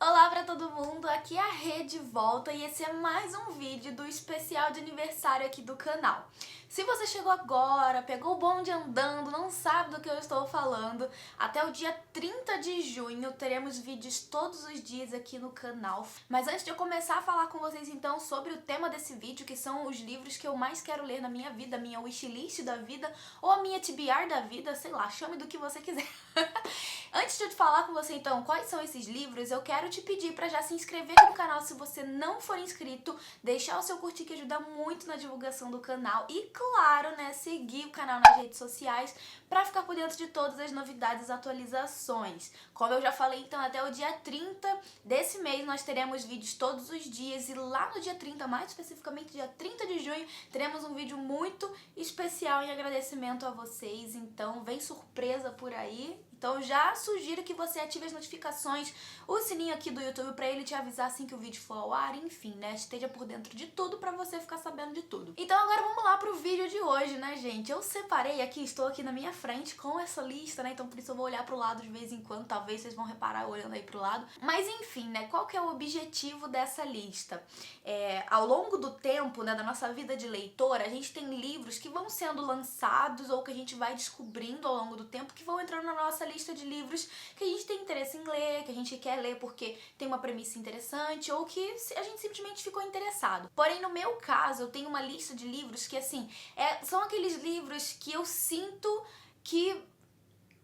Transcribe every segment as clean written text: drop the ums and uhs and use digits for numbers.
Olá pra todo mundo, aqui é a Rê de volta e esse é mais um vídeo do especial de aniversário aqui do canal. Se você chegou agora, pegou o bonde andando, não sabe do que eu estou falando, até o dia 30 de junho teremos vídeos todos os dias aqui no canal. Mas antes de eu começar a falar com vocês então sobre o tema desse vídeo, que são os livros que eu mais quero ler na minha vida, a minha wishlist da vida, ou a minha TBR da vida, sei lá, chame do que você quiser. Antes de eu te falar com você então quais são esses livros, eu quero te pedir para já se inscrever no canal se você não for inscrito, deixar o seu curtir que ajuda muito na divulgação do canal e claro, né, seguir o canal nas redes sociais para ficar por dentro de todas as novidades e atualizações. Como eu já falei então, até o dia 30 desse mês nós teremos vídeos todos os dias e lá no dia 30, mais especificamente dia 30 de junho, teremos um vídeo muito especial em agradecimento a vocês, então vem surpresa por aí. Então já sugiro que você ative as notificações, o sininho aqui do YouTube pra ele te avisar assim que o vídeo for ao ar, enfim, né? Esteja por dentro de tudo pra você ficar sabendo de tudo. Então agora vamos lá pro vídeo de hoje, né, gente? Eu separei aqui, estou aqui na minha frente com essa lista, né? Então por isso eu vou olhar pro lado de vez em quando, talvez vocês vão reparar olhando aí pro lado. Mas enfim, né? Qual que é o objetivo dessa lista? Ao longo do tempo, né, da nossa vida de leitora, a gente tem livros que vão sendo lançados ou que a gente vai descobrindo ao longo do tempo que vão entrando na nossa lista de livros que a gente tem interesse em ler, que a gente quer ler porque tem uma premissa interessante ou que a gente simplesmente ficou interessado. Porém, no meu caso, eu tenho uma lista de livros que, assim, são aqueles livros que eu sinto que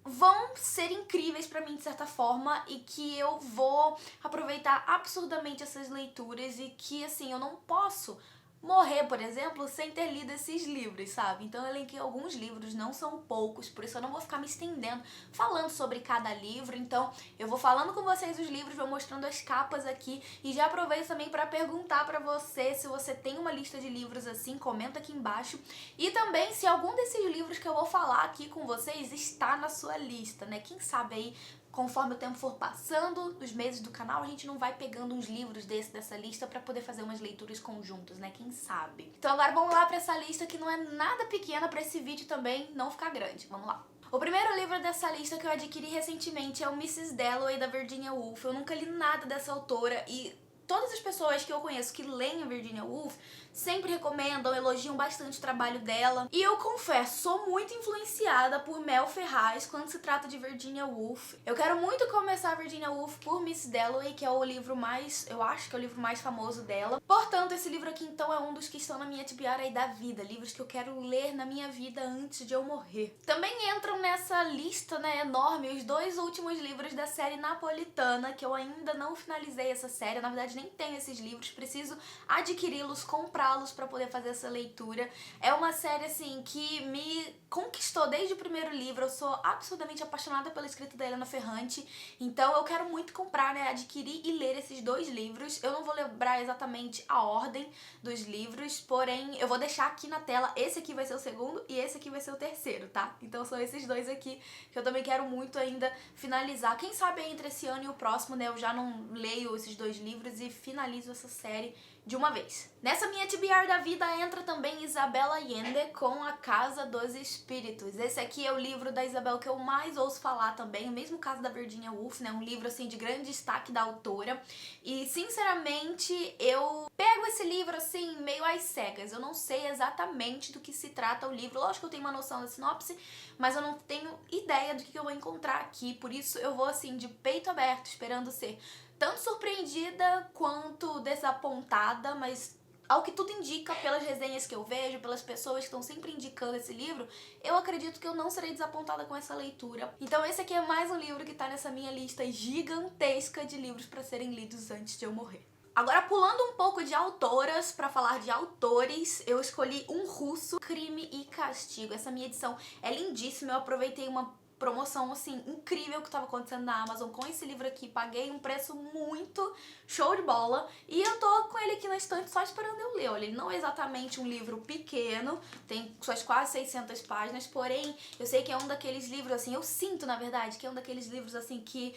vão ser incríveis pra mim de certa forma e que eu vou aproveitar absurdamente essas leituras e que, assim, eu não posso morrer, por exemplo, sem ter lido esses livros, sabe? Então eu elenquei alguns livros, não são poucos, por isso eu não vou ficar me estendendo falando sobre cada livro. Então eu vou falando com vocês os livros, vou mostrando as capas aqui e já aproveito também para perguntar para você se você tem uma lista de livros assim, comenta aqui embaixo. E também se algum desses livros que eu vou falar aqui com vocês está na sua lista, né? Quem sabe aí, conforme o tempo for passando, os meses do canal, a gente não vai pegando uns livros dessa lista pra poder fazer umas leituras conjuntas, né? Quem sabe? Então agora vamos lá pra essa lista que não é nada pequena pra esse vídeo também não ficar grande. Vamos lá. O primeiro livro dessa lista que eu adquiri recentemente é o Mrs. Dalloway, da Virginia Woolf. Eu nunca li nada dessa autora e todas as pessoas que eu conheço que leem a Virginia Woolf sempre recomendam, elogiam bastante o trabalho dela. E eu confesso, sou muito influenciada por Mel Ferraz quando se trata de Virginia Woolf. Eu quero muito começar a Virginia Woolf por Miss Dalloway, que é o livro mais, eu acho que é o livro mais famoso dela. Portanto, esse livro aqui então é um dos que estão na minha TBR aí da vida, livros que eu quero ler na minha vida antes de eu morrer. Também entram nessa lista, né, enorme, os dois últimos livros da série Napolitana, que eu ainda não finalizei essa série, na verdade nem tenho esses livros, preciso adquiri-los, comprá-los para poder fazer essa leitura. É uma série assim que me conquistou desde o primeiro livro. Eu sou absurdamente apaixonada pela escrita da Helena Ferrante, então eu quero muito comprar, né, adquirir e ler esses dois livros. Eu não vou lembrar exatamente a ordem dos livros, porém eu vou deixar aqui na tela. Esse aqui vai ser o segundo e esse aqui vai ser o terceiro, tá? Então são esses dois aqui que eu também quero muito ainda finalizar. Quem sabe entre esse ano e o próximo, né, eu já não leio esses dois livros e finalizo essa série de uma vez. Nessa minha TBR da vida entra também Isabel Allende com A Casa dos Espíritos. Esse aqui é o livro da Isabel que eu mais ouço falar também, o mesmo caso da Virginia Woolf, né? Um livro assim de grande destaque da autora. E sinceramente eu pego esse livro assim meio às cegas. Eu não sei exatamente do que se trata o livro. Lógico que eu tenho uma noção da sinopse, mas eu não tenho ideia do que eu vou encontrar aqui. Por isso eu vou assim de peito aberto, esperando ser tanto surpreendida quanto desapontada, mas ao que tudo indica, pelas resenhas que eu vejo, pelas pessoas que estão sempre indicando esse livro, eu acredito que eu não serei desapontada com essa leitura. Então esse aqui é mais um livro que tá nessa minha lista gigantesca de livros para serem lidos antes de eu morrer. Agora, pulando um pouco de autoras para falar de autores, eu escolhi um russo, Crime e Castigo. Essa minha edição é lindíssima, eu aproveitei uma promoção, assim, incrível que estava acontecendo na Amazon com esse livro aqui, paguei um preço muito show de bola e eu tô com ele aqui na estante só esperando eu ler. Olha, ele não é exatamente um livro pequeno, tem suas quase 600 páginas, porém, eu sei que é um daqueles livros, assim, eu sinto, na verdade, que é um daqueles livros, assim, que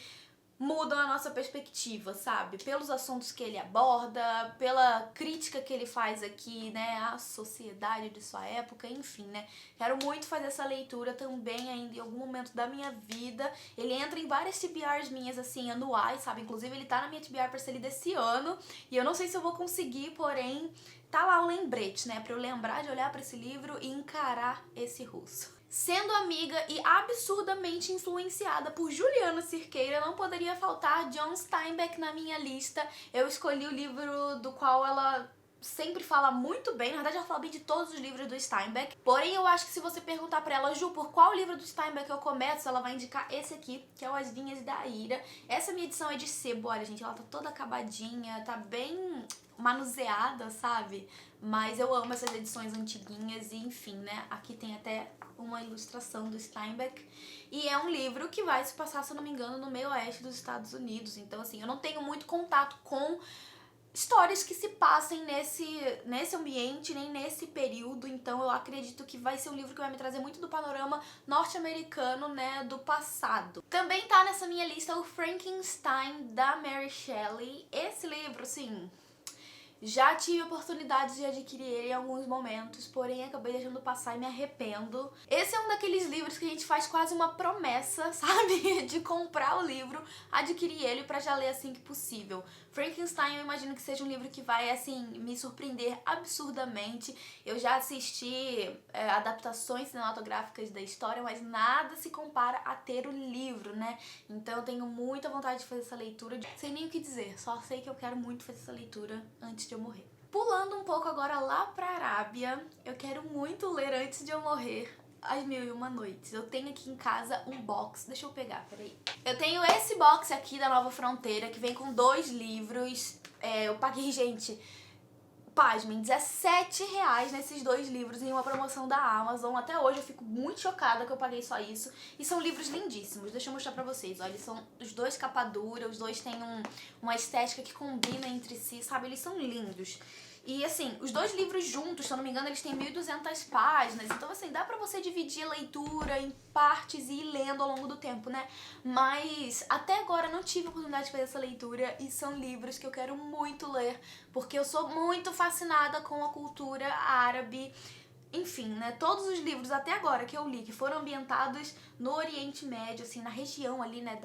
mudam a nossa perspectiva, sabe? Pelos assuntos que ele aborda, pela crítica que ele faz aqui, né, à sociedade de sua época, enfim, né? Quero muito fazer essa leitura também ainda em algum momento da minha vida. Ele entra em várias TBRs minhas, assim, anuais, sabe? Inclusive ele tá na minha TBR pra ser lido esse ano, e eu não sei se eu vou conseguir, porém, tá lá o lembrete, né, pra eu lembrar de olhar pra esse livro e encarar esse russo. Sendo amiga e absurdamente influenciada por Juliana Cirqueira, não poderia faltar John Steinbeck na minha lista. Eu escolhi o livro do qual ela sempre fala muito bem, na verdade ela fala bem de todos os livros do Steinbeck, porém eu acho que se você perguntar pra ela, Ju, por qual livro do Steinbeck eu começo, ela vai indicar esse aqui, que é o As Vinhas da Ira. Essa minha edição é de sebo, olha gente, ela tá toda acabadinha, tá bem manuseada, sabe? Mas eu amo essas edições antiguinhas e enfim, né, aqui tem até uma ilustração do Steinbeck, e é um livro que vai se passar, se eu não me engano, no meio oeste dos Estados Unidos, então assim, eu não tenho muito contato com histórias que se passem nesse ambiente, nem nesse período, então eu acredito que vai ser um livro que vai me trazer muito do panorama norte-americano, né, do passado. Também tá nessa minha lista o Frankenstein, da Mary Shelley. Esse livro, assim, já tive a oportunidade de adquirir ele em alguns momentos, porém acabei deixando passar e me arrependo. Esse é um daqueles livros que a gente faz quase uma promessa, sabe? De comprar o livro, adquirir ele pra já ler assim que possível. Frankenstein eu imagino que seja um livro que vai, assim, me surpreender absurdamente. Eu já assisti adaptações cinematográficas da história, mas nada se compara a ter o livro, né? Então eu tenho muita vontade de fazer essa leitura. Sem nem o que dizer, só sei que eu quero muito fazer essa leitura antes de eu morrer. Pulando um pouco agora lá pra Arábia, eu quero muito ler antes de eu morrer As Mil e Uma Noites. Eu tenho aqui em casa um box, deixa eu pegar, peraí. Eu tenho esse box aqui da Nova Fronteira, que vem com 2 livros. Eu paguei, gente, pasmem, R$17 nesses 2 livros em uma promoção da Amazon. Até hoje eu fico muito chocada que eu paguei só isso. E são livros lindíssimos, deixa eu mostrar pra vocês. Olha, eles são os 2 capa dura, os 2 têm uma estética que combina entre si, sabe? Eles são lindos. E assim, os 2 livros juntos, se eu não me engano, eles têm 1.200 páginas. Então assim, dá pra você dividir a leitura em partes e ir lendo ao longo do tempo, né? Mas até agora eu não tive a oportunidade de fazer essa leitura e são livros que eu quero muito ler, porque eu sou muito fascinada com a cultura árabe. Enfim, né, todos os livros até agora que eu li, que foram ambientados no Oriente Médio, assim, na região ali, né,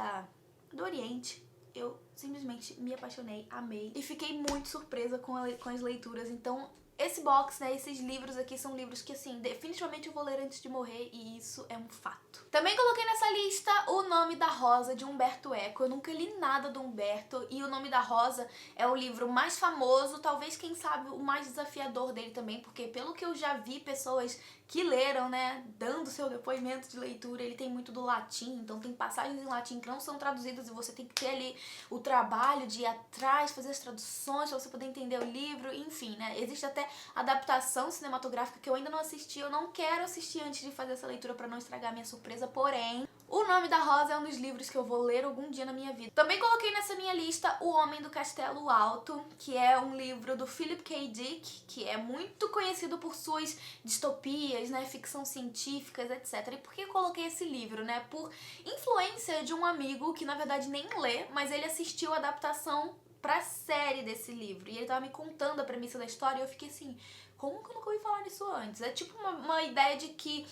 do Oriente, eu simplesmente me apaixonei, amei e fiquei muito surpresa com as leituras. Então esse box, né, esses livros aqui são livros que, assim, definitivamente eu vou ler antes de morrer e isso é um fato. Também coloquei nessa lista O Nome da Rosa, de Umberto Eco. Eu nunca li nada do Umberto e O Nome da Rosa é o livro mais famoso, talvez, quem sabe, o mais desafiador dele também, porque pelo que eu já vi pessoas que leram, né, dando seu depoimento de leitura, ele tem muito do latim, então tem passagens em latim que não são traduzidas e você tem que ter ali o trabalho de ir atrás, fazer as traduções pra você poder entender o livro, enfim, né, existe até adaptação cinematográfica que eu ainda não assisti, eu não quero assistir antes de fazer essa leitura pra não estragar minha surpresa, porém, O Nome da Rosa é um dos livros que eu vou ler algum dia na minha vida. Também coloquei nessa minha lista O Homem do Castelo Alto, que é um livro do Philip K. Dick, que é muito conhecido por suas distopias, né, ficção científicas, etc. E por que eu coloquei esse livro, né? Por influência de um amigo que na verdade nem lê, mas ele assistiu a adaptação pra série desse livro. E ele tava me contando a premissa da história e eu fiquei assim, como que eu nunca ouvi falar nisso antes? É tipo uma ideia de que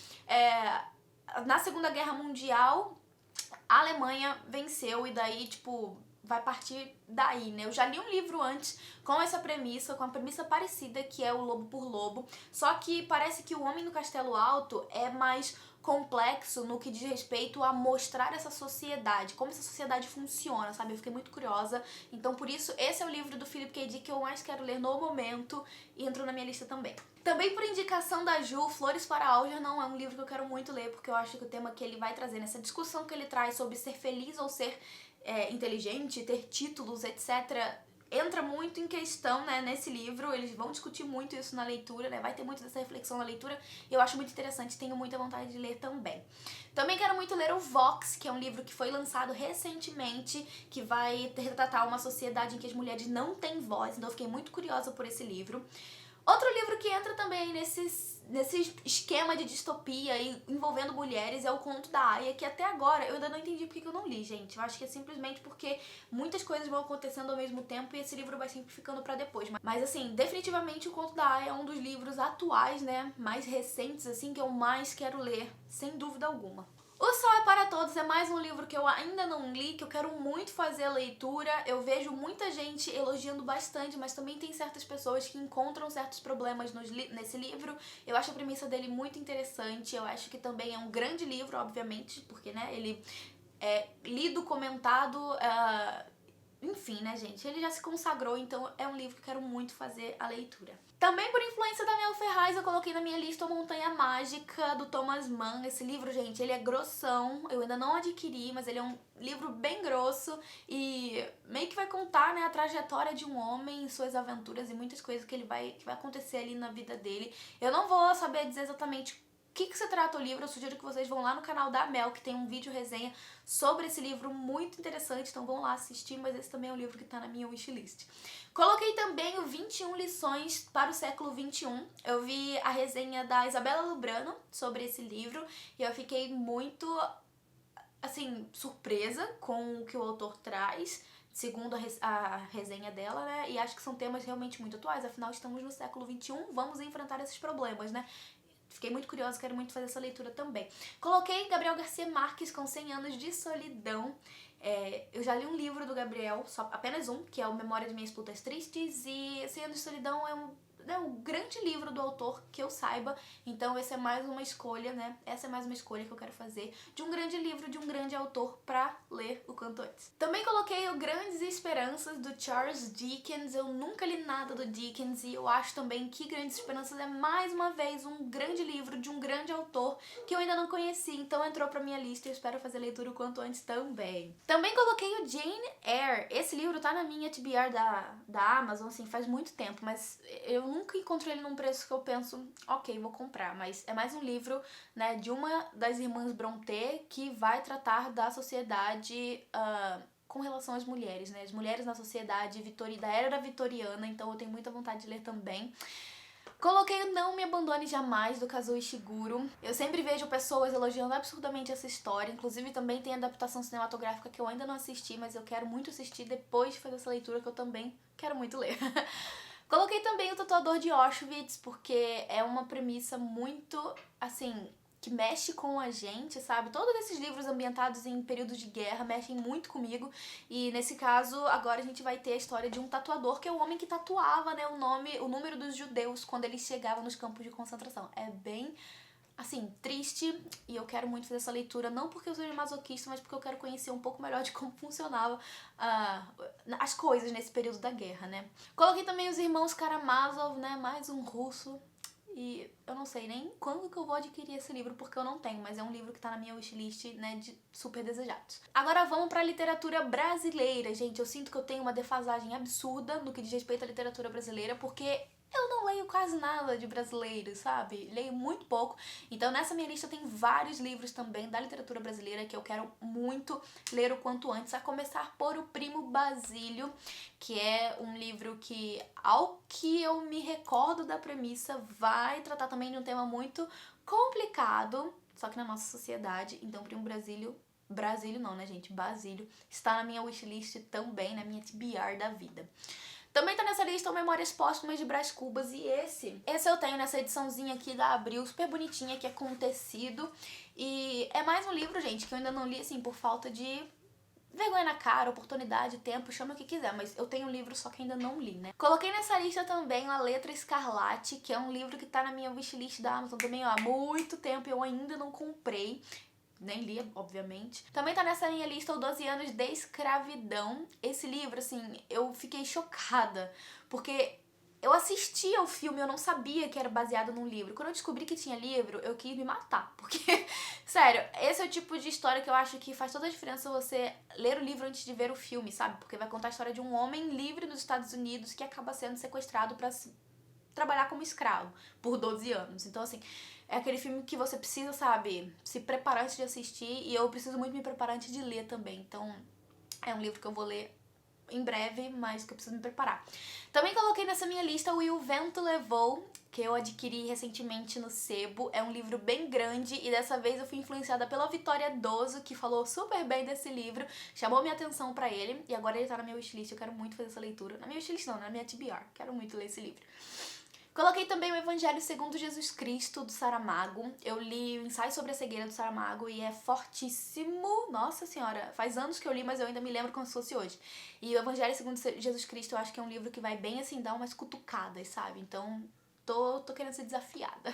na Segunda Guerra Mundial a Alemanha venceu e daí, tipo, vai partir daí, né? Eu já li um livro antes com essa premissa, com a premissa parecida, que é o Lobo por Lobo, só que parece que O Homem do Castelo Alto é mais complexo no que diz respeito a mostrar essa sociedade, como essa sociedade funciona, sabe? Eu fiquei muito curiosa, então por isso esse é o livro do Philip K. Dick que eu mais quero ler no momento e entrou na minha lista também. Também por indicação da Ju, Flores para Algernon é um livro que eu quero muito ler, porque eu acho que o tema que ele vai trazer, nessa discussão que ele traz sobre ser feliz ou ser inteligente, ter títulos, etc., entra muito em questão, né, nesse livro. Eles vão discutir muito isso na leitura, né, vai ter muito dessa reflexão na leitura e eu acho muito interessante, tenho muita vontade de ler também. Também quero muito ler o Vox, que é um livro que foi lançado recentemente, que vai retratar uma sociedade em que as mulheres não têm voz, então eu fiquei muito curiosa por esse livro. Outro livro que entra também nesse esquema de distopia e envolvendo mulheres é O Conto da Aia, que até agora eu ainda não entendi porque que eu não li, gente. Eu acho que é simplesmente porque muitas coisas vão acontecendo ao mesmo tempo e esse livro vai sempre ficando pra depois. Mas assim, definitivamente O Conto da Aia é um dos livros atuais, né, mais recentes, assim, que eu mais quero ler, sem dúvida alguma. O Sol é para Todos é mais um livro que eu ainda não li, que eu quero muito fazer a leitura. Eu vejo muita gente elogiando bastante, mas também tem certas pessoas que encontram certos problemas nesse livro. Eu acho a premissa dele muito interessante, eu acho que também é um grande livro, obviamente, porque, né, ele é lido, comentado, enfim, né, gente? Ele já se consagrou, então é um livro que eu quero muito fazer a leitura. Também por influência da Mel Ferraz, eu coloquei na minha lista A Montanha Mágica, do Thomas Mann. Esse livro, gente, ele é grossão. Eu ainda não adquiri, mas ele é um livro bem grosso e meio que vai contar, né, a trajetória de um homem, suas aventuras e muitas coisas que vai acontecer ali na vida dele. Eu não vou saber dizer exatamente o que se trata o livro, eu sugiro que vocês vão lá no canal da Mel, que tem um vídeo resenha sobre esse livro muito interessante, então vão lá assistir, mas esse também é um livro que tá na minha wishlist. Coloquei também o 21 lições para o século XXI. Eu vi a resenha da Isabela Lubrano sobre esse livro e eu fiquei muito, assim, surpresa com o que o autor traz, segundo a resenha dela, né? E acho que são temas realmente muito atuais, afinal estamos no século XXI, vamos enfrentar esses problemas, né? Fiquei muito curiosa, quero muito fazer essa leitura também. Coloquei Gabriel Garcia Marques com 100 anos de solidão. Eu já li um livro do Gabriel, apenas um, que é o Memória de Minhas Putas Tristes, e 100 anos de solidão é um grande livro do autor que eu saiba, então essa é mais uma escolha, né? Essa é mais uma escolha que eu quero fazer de um grande livro, de um grande autor pra ler o quanto antes. Também coloquei o Grandes Esperanças do Charles Dickens. Eu nunca li nada do Dickens e eu acho também que Grandes Esperanças é mais uma vez um grande livro de um grande autor que eu ainda não conheci, então entrou pra minha lista e eu espero fazer a leitura o quanto antes também. Também coloquei o Jane Eyre. Esse livro tá na minha TBR da Amazon, assim, faz muito tempo, mas eu nunca encontrei ele num preço que eu penso, ok, vou comprar, mas é mais um livro, né, de uma das irmãs Brontë que vai tratar da sociedade com relação às mulheres, né, as mulheres na sociedade da era vitoriana, então eu tenho muita vontade de ler também. Coloquei o Não Me Abandone Jamais, do Kazuo Ishiguro. Eu sempre vejo pessoas elogiando absurdamente essa história, inclusive também tem adaptação cinematográfica que eu ainda não assisti, mas eu quero muito assistir depois de fazer essa leitura, que eu também quero muito ler. Coloquei também O Tatuador de Auschwitz, porque é uma premissa muito, assim, que mexe com a gente, sabe? Todos esses livros ambientados em períodos de guerra mexem muito comigo. E nesse caso, agora a gente vai ter a história de um tatuador, que é o homem que tatuava, né, o número dos judeus quando eles chegavam nos campos de concentração. É bem, assim, triste, e eu quero muito fazer essa leitura, não porque eu seja masoquista, mas porque eu quero conhecer um pouco melhor de como funcionava as coisas nesse período da guerra, né? Coloquei também Os Irmãos Karamazov, né, mais um russo, e eu não sei nem quando que eu vou adquirir esse livro, porque eu não tenho, mas é um livro que tá na minha wishlist, né, de super desejados. Agora vamos pra literatura brasileira, gente. Eu sinto que eu tenho uma defasagem absurda no que diz respeito à literatura brasileira, porque eu não leio quase nada de brasileiro, sabe? Leio muito pouco. Então nessa minha lista tem vários livros também da literatura brasileira que eu quero muito ler o quanto antes, a começar por O Primo Basílio, que é um livro que, ao que eu me recordo da premissa, vai tratar também de um tema muito complicado, só que na nossa sociedade. Então Primo Basílio não, né, gente? Basílio está na minha wishlist também, na minha TBR da vida. Também tá nessa lista o Memórias Póstumas de Brás Cubas, e esse eu tenho nessa ediçãozinha aqui da Abril, super bonitinha, que é com tecido. E é mais um livro, gente, que eu ainda não li, assim, por falta de vergonha na cara, oportunidade, tempo, chama o que quiser, mas eu tenho um livro só que ainda não li, né? Coloquei nessa lista também A Letra Escarlate, que é um livro que tá na minha wishlist da Amazon também, ó, há muito tempo, eu ainda não comprei. Nem li, obviamente. Também tá nessa minha lista o 12 Anos de Escravidão. Esse livro, assim, eu fiquei chocada, porque eu assisti ao filme, eu não sabia que era baseado num livro. Quando eu descobri que tinha livro, eu quis me matar, porque, sério, esse é o tipo de história que eu acho que faz toda a diferença você ler o livro antes de ver o filme, sabe? Porque vai contar a história de um homem livre nos Estados Unidos que acaba sendo sequestrado pra trabalhar como escravo por 12 anos. Então, assim, é aquele filme que você precisa, sabe, se preparar antes de assistir, e eu preciso muito me preparar antes de ler também. Então, é um livro que eu vou ler em breve, mas que eu preciso me preparar. Também coloquei nessa minha lista o E o Vento Levou, que eu adquiri recentemente no Sebo. É um livro bem grande e dessa vez eu fui influenciada pela Vitória Doso, que falou super bem desse livro, chamou minha atenção pra ele e agora ele tá na minha wishlist, eu quero muito fazer essa leitura. Na minha wishlist não, na minha TBR, quero muito ler esse livro. Coloquei também o Evangelho segundo Jesus Cristo, do Saramago. Eu li o Ensaio sobre a Cegueira, do Saramago, e é fortíssimo. Nossa senhora, faz anos que eu li, mas eu ainda me lembro como se fosse hoje. E o Evangelho segundo Jesus Cristo, eu acho que é um livro que vai bem, assim, dar umas cutucadas, sabe? Então, tô querendo ser desafiada.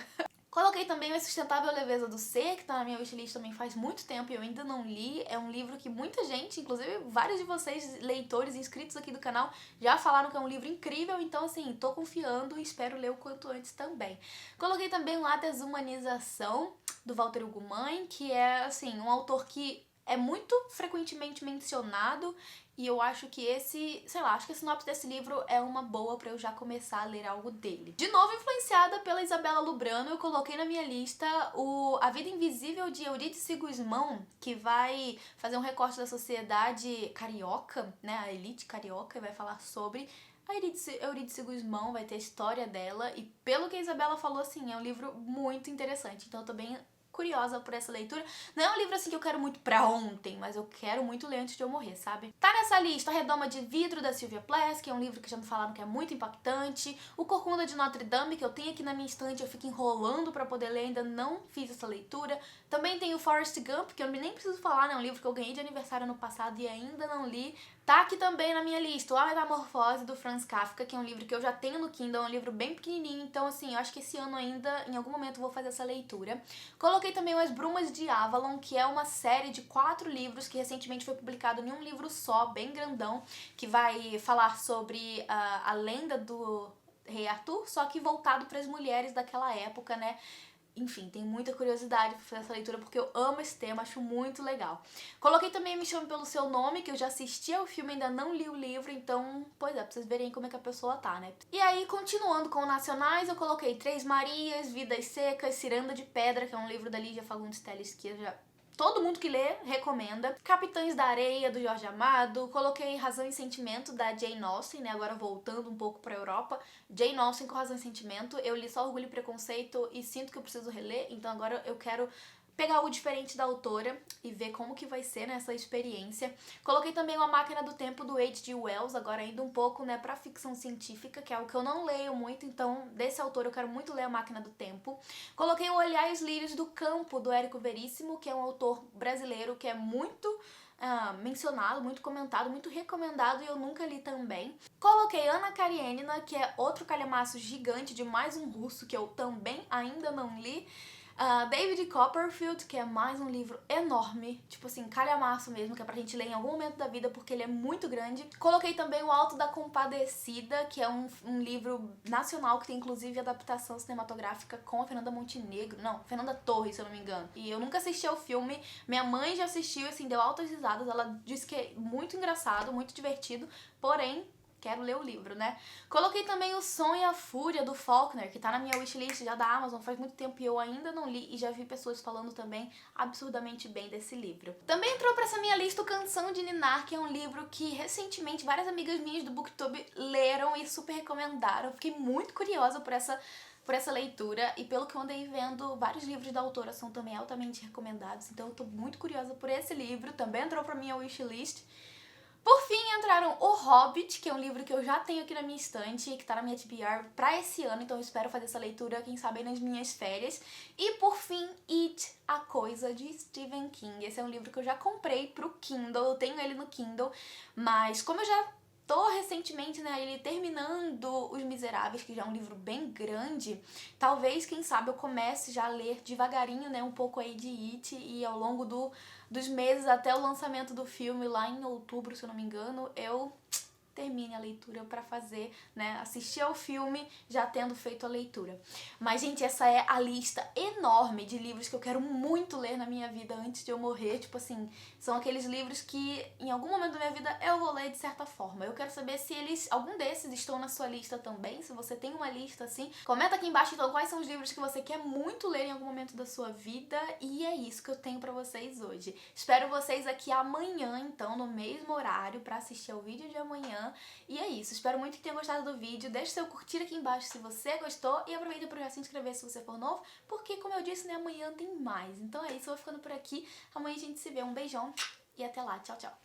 Coloquei também o Insustentável Leveza do Ser, que tá na minha wishlist também faz muito tempo e eu ainda não li. É um livro que muita gente, inclusive vários de vocês, leitores, inscritos aqui do canal, já falaram que é um livro incrível, então assim, tô confiando e espero ler o quanto antes também. Coloquei também o A Desumanização, do Walter Hugo Mãe, que é, assim, um autor que é muito frequentemente mencionado e eu acho que acho que a sinopse desse livro é uma boa pra eu já começar a ler algo dele. De novo, influenciada pela Isabela Lubrano, eu coloquei na minha lista A Vida Invisível de Eurídice Guzmão, que vai fazer um recorte da sociedade carioca, né, a elite carioca, e vai falar sobre a Eurídice Guzmão, vai ter a história dela e pelo que a Isabela falou, assim, é um livro muito interessante, então eu tô bem curiosa por essa leitura. Não é um livro assim que eu quero muito pra ontem, mas eu quero muito ler antes de eu morrer, sabe? Tá nessa lista A Redoma de Vidro, da Sylvia Plath, que é um livro que já me falaram que é muito impactante. O Corcunda de Notre Dame, que eu tenho aqui na minha estante, eu fico enrolando pra poder ler, ainda não fiz essa leitura. Também tem o Forrest Gump, que eu nem preciso falar, né? É um livro que eu ganhei de aniversário ano passado e ainda não li. Tá aqui também na minha lista A Metamorfose, do Franz Kafka, que é um livro que eu já tenho no Kindle, é um livro bem pequenininho, então assim, eu acho que esse ano ainda, em algum momento, eu vou fazer essa leitura. Coloquei também As Brumas de Avalon, que é uma série de 4 livros que recentemente foi publicado em um livro só, bem grandão, que vai falar sobre a lenda do Rei Arthur, só que voltado para as mulheres daquela época, né? Enfim, tenho muita curiosidade pra fazer essa leitura porque eu amo esse tema, acho muito legal. Coloquei também Me Chame Pelo Seu Nome, que eu já assisti ao filme, ainda não li o livro, então, pois é, pra vocês verem como é que a pessoa tá, né? E aí, continuando com nacionais, eu coloquei Três Marias, Vidas Secas, Ciranda de Pedra, que é um livro da Lígia Fagundes Telles, que eu já... todo mundo que lê recomenda. Capitães da Areia, do Jorge Amado. Coloquei Razão e Sentimento, da Jane Austen, né? Agora voltando um pouco pra Europa. Jane Austen com Razão e Sentimento. Eu li só Orgulho e Preconceito e sinto que eu preciso reler, então agora eu quero pegar algo diferente da autora e ver como que vai ser nessa experiência. Coloquei também Uma Máquina do Tempo, do H.G. Wells, agora indo um pouco, né, pra ficção científica, que é algo que eu não leio muito, então desse autor eu quero muito ler A Máquina do Tempo. Coloquei O Olhar e os Lírios do Campo, do Érico Veríssimo, que é um autor brasileiro que é muito mencionado, muito comentado, muito recomendado e eu nunca li também. Coloquei Ana Karenina, que é outro calhamaço gigante de mais um russo que eu também ainda não li. David Copperfield, que é mais um livro enorme, tipo assim, calhamaço mesmo, que é pra gente ler em algum momento da vida porque ele é muito grande. Coloquei também O Alto da Compadecida, que é um livro nacional que tem inclusive adaptação cinematográfica com a Fernanda Montenegro, não, Fernanda Torres, se eu não me engano. E eu nunca assisti ao filme, minha mãe já assistiu, assim, deu altas risadas, ela disse que é muito engraçado, muito divertido, porém quero ler o livro, né? Coloquei também O Som e a Fúria, do Faulkner, que tá na minha wishlist já da Amazon faz muito tempo e eu ainda não li e já vi pessoas falando também absurdamente bem desse livro. Também entrou pra essa minha lista o Canção de Ninar, que é um livro que recentemente várias amigas minhas do Booktube leram e super recomendaram. Fiquei muito curiosa por essa leitura e pelo que eu andei vendo, vários livros da autora são também altamente recomendados, então eu tô muito curiosa por esse livro, também entrou pra minha wishlist. Por fim, entraram O Hobbit, que é um livro que eu já tenho aqui na minha estante, que tá na minha TBR pra esse ano, então eu espero fazer essa leitura, quem sabe, nas minhas férias. E por fim, It, a Coisa, de Stephen King. Esse é um livro que eu já comprei pro Kindle, eu tenho ele no Kindle, mas como eu já tô recentemente, né, ele terminando Os Miseráveis, que já é um livro bem grande, talvez, quem sabe, eu comece já a ler devagarinho, né, um pouco aí de It e ao longo dos meses até o lançamento do filme lá em outubro, se eu não me engano, eu termine a leitura pra fazer, né, assistir ao filme já tendo feito a leitura. Mas, gente, essa é a lista enorme de livros que eu quero muito ler na minha vida antes de eu morrer. Tipo assim, são aqueles livros que em algum momento da minha vida eu vou ler de certa forma. Eu quero saber se algum desses estão na sua lista também, se você tem uma lista assim. Comenta aqui embaixo então quais são os livros que você quer muito ler em algum momento da sua vida. E é isso que eu tenho pra vocês hoje. Espero vocês aqui amanhã, então, no mesmo horário, pra assistir ao vídeo de amanhã. amanhã. E é isso, espero muito que tenha gostado do vídeo. Deixe seu curtir aqui embaixo se você gostou e aproveita para já se inscrever se você for novo, porque como eu disse, né, amanhã tem mais. Então é isso, eu vou ficando por aqui. Amanhã a gente se vê. Um beijão e até lá. Tchau, tchau.